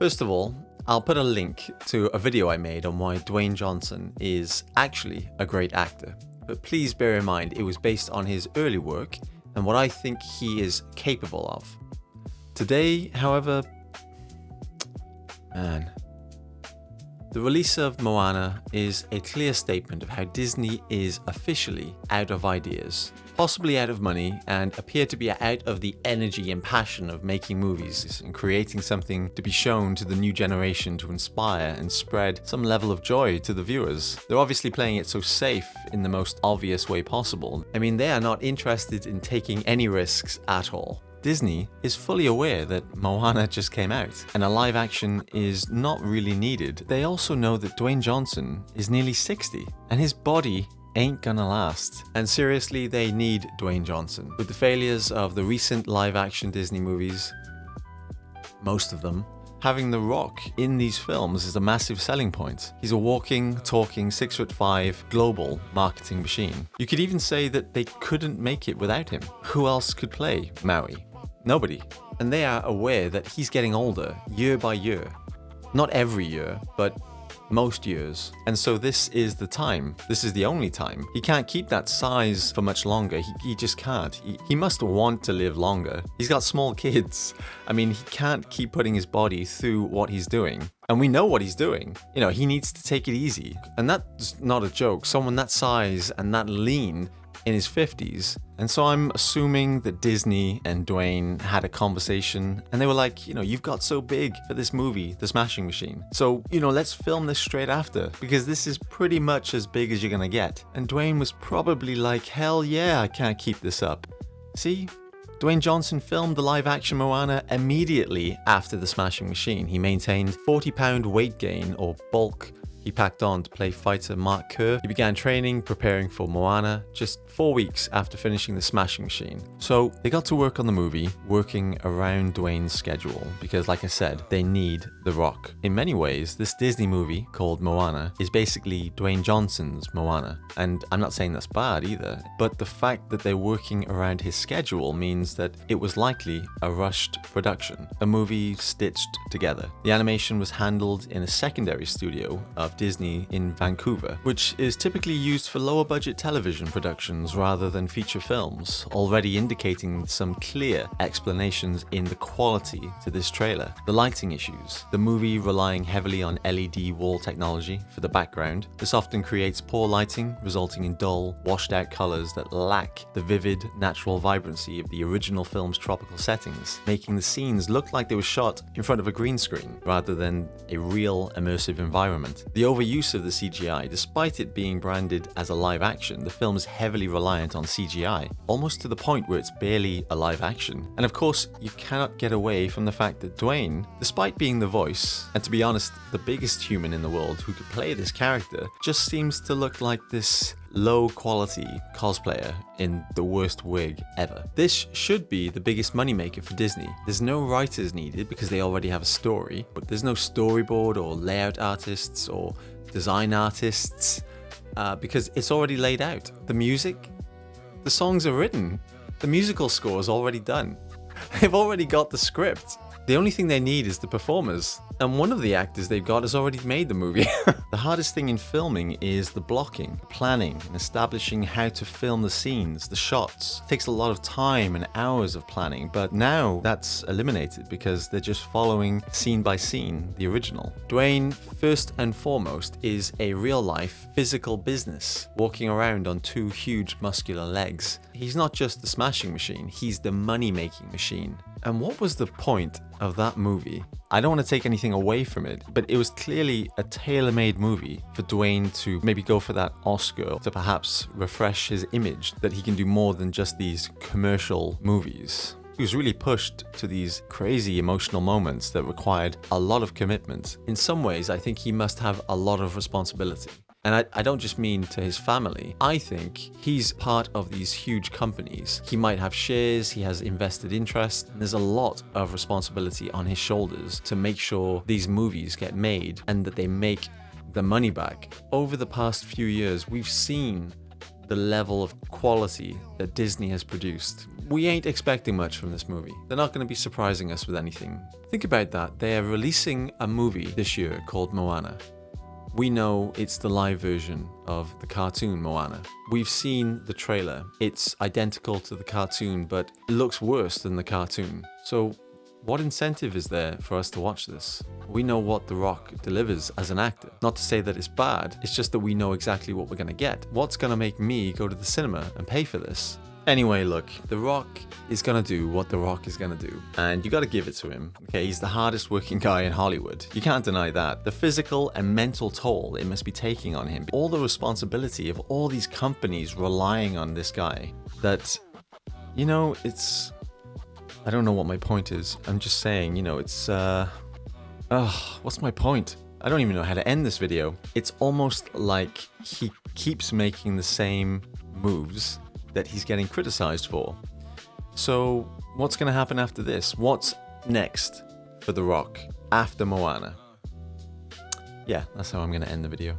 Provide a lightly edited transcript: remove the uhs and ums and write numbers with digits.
First of all, I'll put a link to a video I made on why Dwayne Johnson is actually a great actor. But please bear in mind, it was based on his early work and what I think he is capable of. Today, however, man, the release of Moana is a clear statement of how Disney is officially out of ideas, possibly out of money, and appear to be out of the energy and passion of making movies and creating something to be shown to the new generation to inspire and spread some level of joy to the viewers. They're obviously playing it so safe in the most obvious way possible. I mean, they are not interested in taking any risks at all. Disney is fully aware that Moana just came out and a live action is not really needed. They also know that Dwayne Johnson is nearly 60 and his body ain't gonna last. And seriously, they need Dwayne Johnson. With the failures of the recent live action Disney movies, most of them, having The Rock in these films is a massive selling point. He's a walking, talking, 6'5" global marketing machine. You could even say that they couldn't make it without him. Who else could play Maui? Nobody. And they are aware that he's getting older year by year. Not every year, but most years. And so this is the time. This is the only time. He can't keep that size for much longer. He just can't. He must want to live longer. He's got small kids. I mean, he can't keep putting his body through what he's doing. And we know what he's doing. You know, he needs to take it easy. And that's not a joke. Someone that size and that lean in his 50s. And so I'm assuming that Disney and Dwayne had a conversation and they were like, you know, you've got so big for this movie, The Smashing Machine. So, you know, let's film this straight after because this is pretty much as big as you're gonna get. And Dwayne was probably like, hell yeah, I can't keep this up. See? Dwayne Johnson filmed the live-action Moana immediately after The Smashing Machine. He maintained 40-pound weight gain or bulk he packed on to play fighter Mark Kerr. He began training, preparing for Moana just 4 weeks after finishing The Smashing Machine. So they got to work on the movie, working around Dwayne's schedule, because like I said, they need The Rock. In many ways, this Disney movie called Moana is basically Dwayne Johnson's Moana. And I'm not saying that's bad either, but the fact that they're working around his schedule means that it was likely a rushed production, a movie stitched together. The animation was handled in a secondary studio of Disney in Vancouver, which is typically used for lower budget television productions rather than feature films, already indicating some clear explanations in the quality to this trailer. The lighting issues, the movie relying heavily on LED wall technology for the background. This often creates poor lighting, resulting in dull, washed out colors that lack the vivid, natural vibrancy of the original film's tropical settings, making the scenes look like they were shot in front of a green screen rather than a real immersive environment. The overuse of the CGI, despite it being branded as a live action, the film is heavily reliant on CGI, almost to the point where it's barely a live action. And of course, you cannot get away from the fact that Dwayne, despite being the voice, and to be honest, the biggest human in the world who could play this character, just seems to look like this low quality cosplayer in the worst wig ever. This should be the biggest moneymaker for Disney. There's no writers needed because they already have a story, but there's no storyboard or layout artists or design artists because it's already laid out. The music, the songs are written, the musical score is already done. They've already got the script. The only thing they need is the performers. And one of the actors they've got has already made the movie. The hardest thing in filming is the blocking, planning, and establishing how to film the scenes, the shots. It takes a lot of time and hours of planning, but now that's eliminated because they're just following scene by scene the original. Dwayne, first and foremost, is a real-life physical business, walking around on two huge muscular legs. He's not just the smashing machine, he's the money-making machine. And what was the point of that movie? I don't want to take anything away from it, but it was clearly a tailor-made movie for Dwayne to maybe go for that Oscar, to perhaps refresh his image, that he can do more than just these commercial movies. He was really pushed to these crazy emotional moments that required a lot of commitment. In some ways, I think he must have a lot of responsibility. And I don't just mean to his family. I think he's part of these huge companies. He might have shares, he has invested interest, and there's a lot of responsibility on his shoulders to make sure these movies get made and that they make the money back. Over the past few years, we've seen the level of quality that Disney has produced. we ain't expecting much from this movie. They're not going to be surprising us with anything. Think about that. They are releasing a movie this year called Moana. We know it's the live version of the cartoon Moana. We've seen the trailer. It's identical to the cartoon, but it looks worse than the cartoon. So what incentive is there for us to watch this? We know what The Rock delivers as an actor. Not to say that it's bad, it's just that we know exactly what we're gonna get. What's gonna make me go to the cinema and pay for this? Anyway, look, The Rock is gonna do what The Rock is gonna do, and you gotta give it to him. Okay, he's the hardest working guy in Hollywood. You can't deny that. The physical and mental toll it must be taking on him. All the responsibility of all these companies relying on this guy. That, you know, it's... I don't know what my point is. I'm just saying, you know, it's... what's my point? I don't even know how to end this video. It's almost like he keeps making the same moves that he's getting criticized for. So what's going to happen after this? What's next for The Rock after Moana? Yeah, that's how I'm going to end the video.